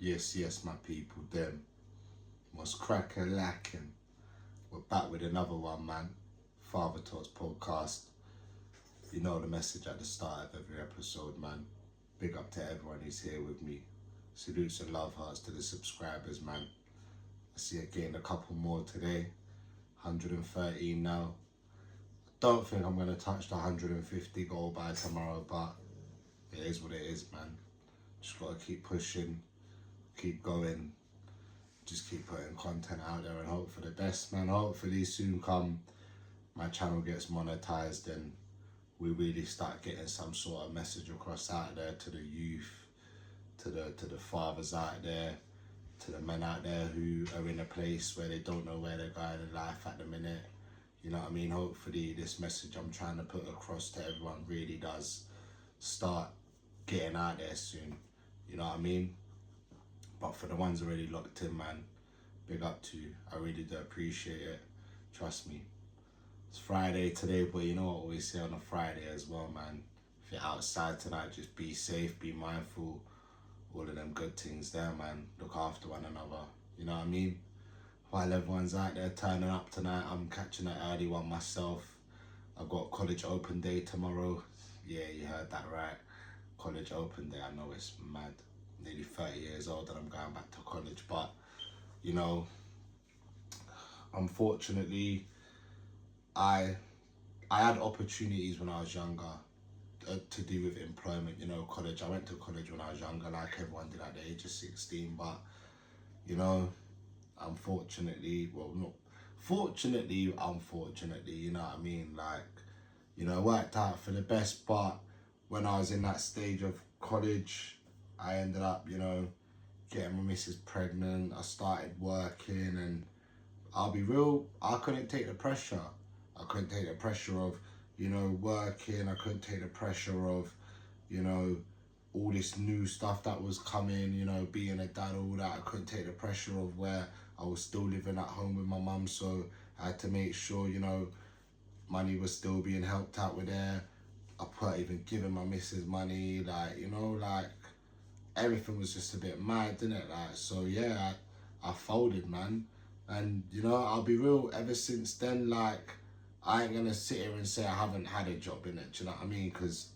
Yes, my people, them. What's cracking, lacking? We're back with another one, man. Father Talks Podcast. You know the message at the start of every episode, man. Big up to everyone who's here with me. Salutes and love hearts to the subscribers, man. I see I gained a couple more today. 113 now. Don't think I'm going to touch the 150 goal by tomorrow, but it is what it is, man. Just got to keep pushing, keep going, just keep putting content out there and hope for the best, man. Hopefully soon come my channel gets monetized and we really start getting some sort of message across out there to the youth, to the fathers out there, to the men out there who are in a place where they don't know where they're going in life at the minute. You know what I mean? Hopefully this message I'm trying to put across to everyone really does start getting out there soon. You know what I mean? But for the ones already locked in, man, big up to you. I really do appreciate it. Trust me. It's Friday today, but you know what I always say on a Friday as well, man. If you're outside tonight, just be safe, be mindful. All of them good things there, man. Look after one another. You know what I mean? While everyone's out there turning up tonight, I'm catching an early one myself. I've got college open day tomorrow. Yeah, you heard that right. College open day, I know it's mad. Nearly 30 years old and I'm going back to college, but you know, unfortunately, I had opportunities when I was younger to do with employment, you know, college. I went to college when I was younger, like everyone did at the age of 16, but you know, unfortunately, well, not fortunately, unfortunately, you know what I mean? Like, you know, it worked out for the best, but when I was in that stage of college, I ended up, you know, getting my missus pregnant. I started working and I'll be real, I couldn't take the pressure. I couldn't take the pressure of, you know, working. I couldn't take the pressure of, you know, all this new stuff that was coming, you know, being a dad, all that. I couldn't take the pressure of where I was still living at home with my mum. So I had to make sure, you know, money was still being helped out with there. I put even giving my missus money, like, you know, like everything was just a bit mad, didn't it? Like, so yeah, I folded, man. And, you know, I'll be real, ever since then, like, I ain't gonna sit here and say I haven't had a job in it, do you know what I mean? Because,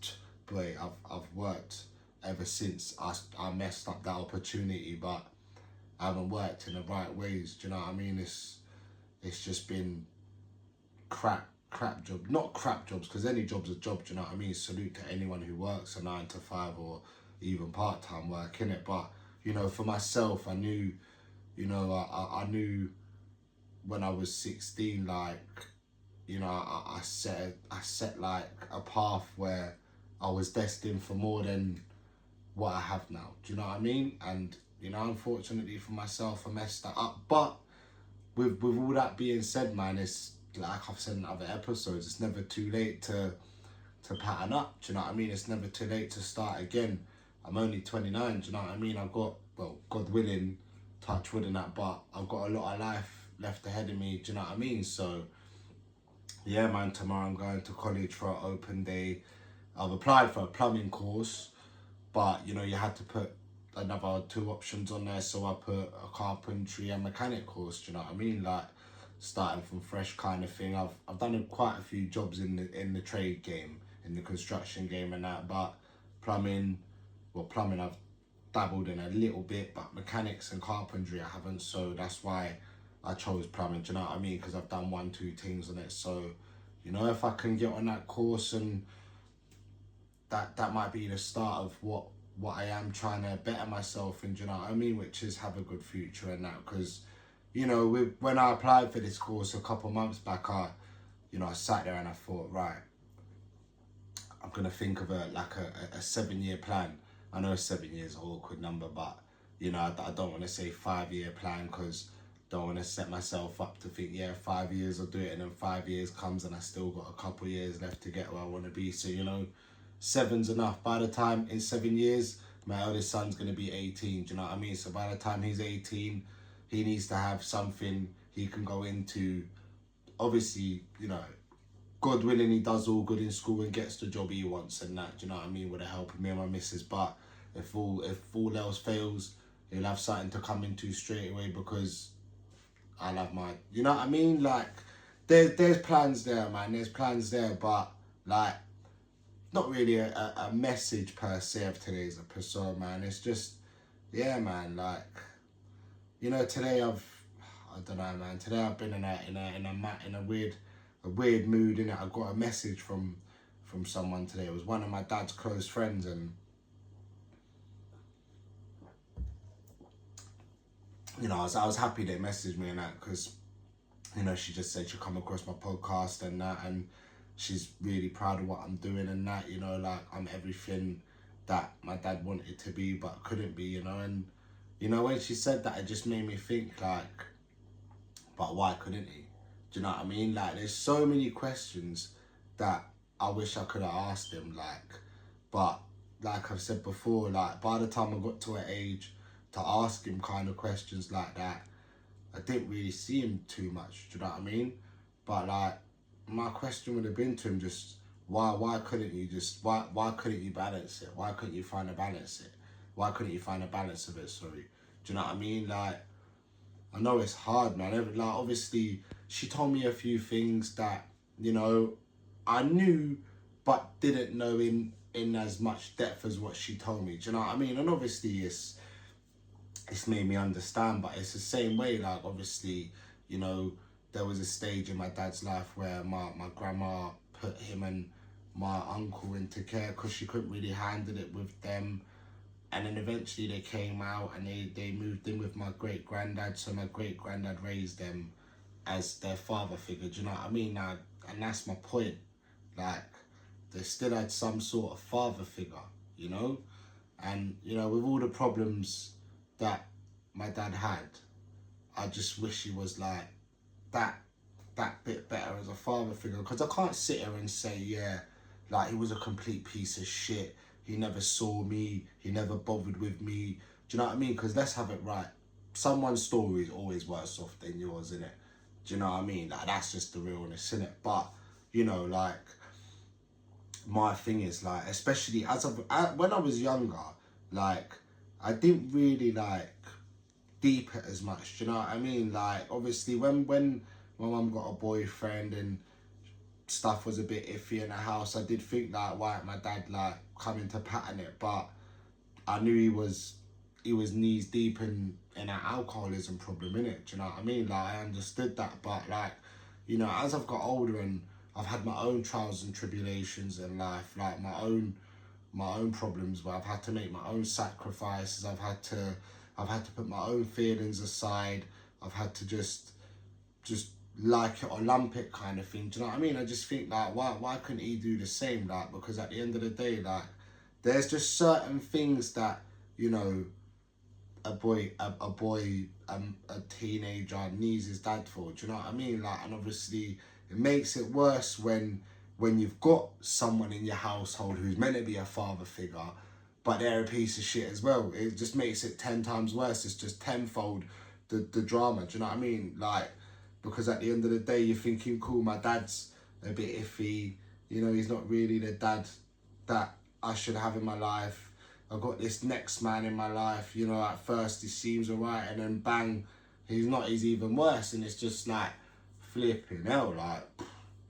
boy, I've worked ever since I messed up that opportunity, but I haven't worked in the right ways, do you know what I mean? It's just been crap job, not crap jobs, because any job's a job, do you know what I mean? Salute to anyone who works a 9 to 5 or even part-time work, innit? But, you know, for myself, I knew, you know, I knew when I was 16, like, you know, I set like a path where I was destined for more than what I have now. Do you know what I mean? And, you know, unfortunately for myself, I messed that up. But with all that being said, man, it's like I've said in other episodes, it's never too late to pattern up. Do you know what I mean? It's never too late to start again. I'm only 29. Do you know what I mean? I've got, well, God willing, touch wood and that, but I've got a lot of life left ahead of me. Do you know what I mean? So yeah, man, tomorrow I'm going to college for an open day. I've applied for a plumbing course, but you know, you had to put another 2 options on there, so I put a carpentry and mechanic course. Do you know what I mean? Like starting from fresh kind of thing. I've done quite a few jobs in the trade game, in the construction game and that, but plumbing I've dabbled in a little bit, but mechanics and carpentry I haven't, so that's why I chose plumbing, do you know what I mean? Because I've done 1-2 things on it. So, you know, if I can get on that course, and that might be the start of what I am trying to better myself in, do you know what I mean? Which is have a good future and that, because, you know, when I applied for this course a couple months back, I sat there and I thought, right, I'm gonna think of a 7-year plan. I know 7 years is an awkward number, but you know, I don't want to say 5-year plan, because don't want to set myself up to think, yeah, 5 years I'll do it, and then 5 years comes and I still got a couple years left to get where I want to be. So, you know, 7's enough. By the time in 7 years, my eldest son's going to be 18, do you know what I mean? So by the time he's 18, he needs to have something he can go into. Obviously, you know, God willing, he does all good in school and gets the job he wants and that, do you know what I mean, with the help of me and my missus. But if all else fails, he'll have something to come into straight away because I'll have my, you know what I mean? Like, there's plans there, man. There's plans there, but like, not really a message per se of today's episode, man. It's just, yeah, man. Like, you know, today I don't know, man. Today I've been in a weird mood. Innit? I got a message from someone today. It was one of my dad's close friends, and you know, I was happy they messaged me and that, because you know, she just said she'd come across my podcast and that, and she's really proud of what I'm doing and that, you know, like I'm everything that my dad wanted to be but couldn't be, you know. And you know, when she said that, it just made me think, like, but why couldn't he? Do you know what I mean? Like, there's so many questions that I wish I could have asked him, like, but like I've said before, like, by the time I got to an age to ask him kind of questions like that, I didn't really see him too much. Do you know what I mean? But like, my question would have been to him, just why couldn't you balance it? Why couldn't you find a balance it? Why couldn't you find a balance of it? Sorry. Do you know what I mean? Like, I know it's hard, man. Like, obviously, she told me a few things that, you know, I knew but didn't know in as much depth as what she told me. Do you know what I mean? And obviously, it's made me understand, but it's the same way. Like, obviously, you know, there was a stage in my dad's life where my grandma put him and my uncle into care because she couldn't really handle it with them. And then eventually they came out and they moved in with my great granddad. So my great granddad raised them as their father figure. Do you know what I mean? Now, and that's my point. Like, they still had some sort of father figure, you know? And, you know, with all the problems that my dad had, I just wish he was like that bit better as a father figure. Because I can't sit here and say, yeah, like, he was a complete piece of shit. He never saw me. He never bothered with me. Do you know what I mean? Because let's have it right. Someone's story is always worse off than yours, innit? Do you know what I mean? Like, that's just the realness, innit? But, you know, like, my thing is, like, especially when I was younger, like, I didn't really, like, deep it as much. Do you know what I mean? Like, obviously, when my mum got a boyfriend and stuff was a bit iffy in the house, I did think, like, why my dad, like, coming to pattern it, but I knew he was knees deep in an alcoholism problem, innit? Do you know what I mean? Like, I understood that, but, like, you know, as I've got older and I've had my own trials and tribulations in life, like my own problems where I've had to make my own sacrifices, I've had to put my own feelings aside, I've had to just like it or lump it kind of thing. Do you know what I mean? I just think, like, why couldn't he do the same? Like, because at the end of the day, like, there's just certain things that, you know, a teenager needs his dad for. Do you know what I mean? Like, and obviously it makes it worse when you've got someone in your household who's meant to be a father figure, but they're a piece of shit as well. It just makes it 10 times worse. It's just tenfold the drama. Do you know what I mean? Like, because at the end of the day, you're thinking, cool, my dad's a bit iffy. You know, he's not really the dad that I should have in my life. I've got this next man in my life. You know, at first he seems alright, and then bang, he's not. He's even worse, and it's just like, flipping hell. Like,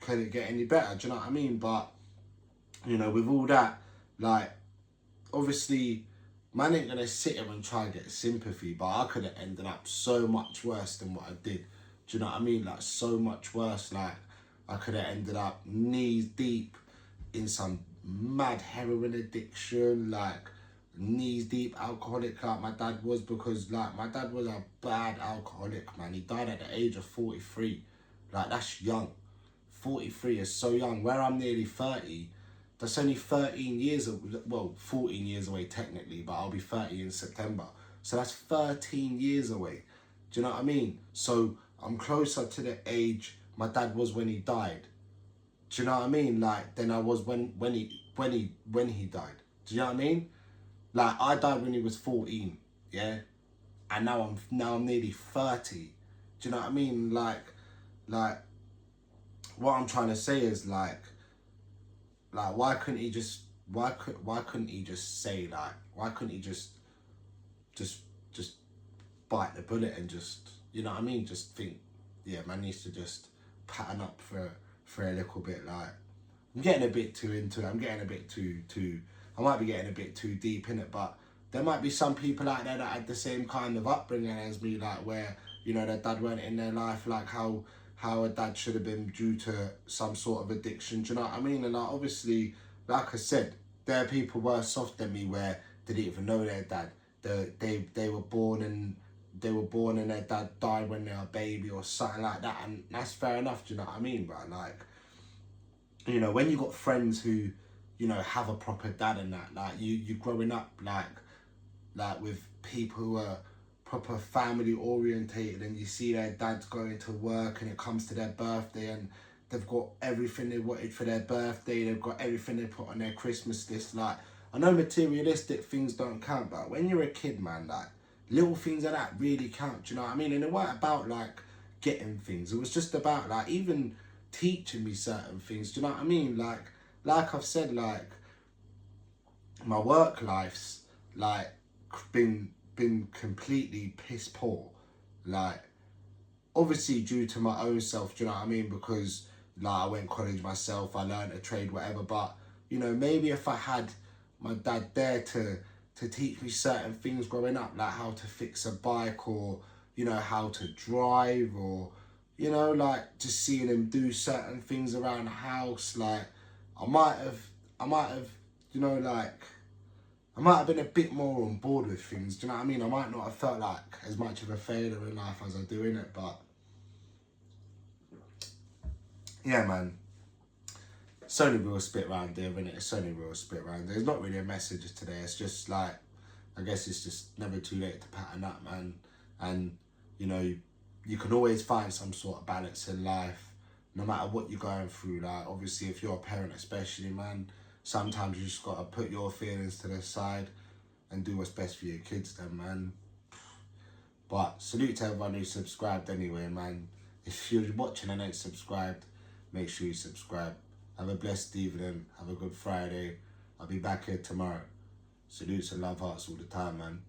can it get any better? Do you know what I mean? But, you know, with all that, like, obviously, man ain't gonna sit here and try and get sympathy, but I could have ended up so much worse than what I did. Do you know what I mean? Like, so much worse. Like, I could have ended up knees deep in some mad heroin addiction, like, knees deep alcoholic like my dad was, because, like, my dad was a bad alcoholic, man. He died at the age of 43. Like, that's young. 43 is so young. Where I'm nearly 30, that's only 13 years, well, 14 years away technically, but I'll be 30 in September. So that's 13 years away. Do you know what I mean? So I'm closer to the age my dad was when he died. Do you know what I mean? Like, than I was when he died. Do you know what I mean? Like, I died when he was 14, yeah? And now I'm nearly 30. Do you know what I mean? Like, what I'm trying to say is, like, why couldn't he just say, like, why couldn't he just just bite the bullet and just, you know what I mean, just think, yeah, man needs to just pattern up for a little bit. Like, I'm getting a bit too into it. I'm getting a bit too. I might be getting a bit too deep in it, but there might be some people out there that had the same kind of upbringing as me, like where, you know, their dad weren't in their life, like how a dad should have been due to some sort of addiction. Do you know what I mean? And like, obviously, like I said, there are people worse off than me where they didn't even know their dad. They were born and their dad died when they were a baby or something like that, and that's fair enough. Do you know what I mean, bro? Like, you know, when you got friends who, you know, have a proper dad and that, like you growing up like with people who are proper family orientated, and you see their dads going to work and it comes to their birthday and they've got everything they wanted for their birthday, they've got everything they put on their Christmas list. Like, I know materialistic things don't count, but when you're a kid, man, like little things like that really count. Do you know what I mean? And it wasn't about like getting things, it was just about like even teaching me certain things. Do you know what I mean? Like I've said, like my work life's like been completely piss poor, like obviously due to my own self. Do you know what I mean? Because like I went college myself, I learned a trade, whatever. But you know, maybe if I had my dad there to teach me certain things growing up, like how to fix a bike, or you know, how to drive, or you know, like just seeing him do certain things around the house, like I might have, you know, like I might have been a bit more on board with things. Do you know what I mean? I might not have felt like as much of a failure in life as I do in it, but yeah, man. It's only real spit round there, innit? It's only real spit round there. There's not really a message today. It's just like, I guess it's just never too late to pattern up, man. And, you know, you can always find some sort of balance in life, no matter what you're going through. Like, obviously, if you're a parent especially, man, sometimes you just got to put your feelings to the side and do what's best for your kids then, man. But salute to everyone who subscribed anyway, man. If you're watching and ain't subscribed, make sure you subscribe. Have a blessed evening. Have a good Friday. I'll be back here tomorrow. Salutes and love hearts all the time, man.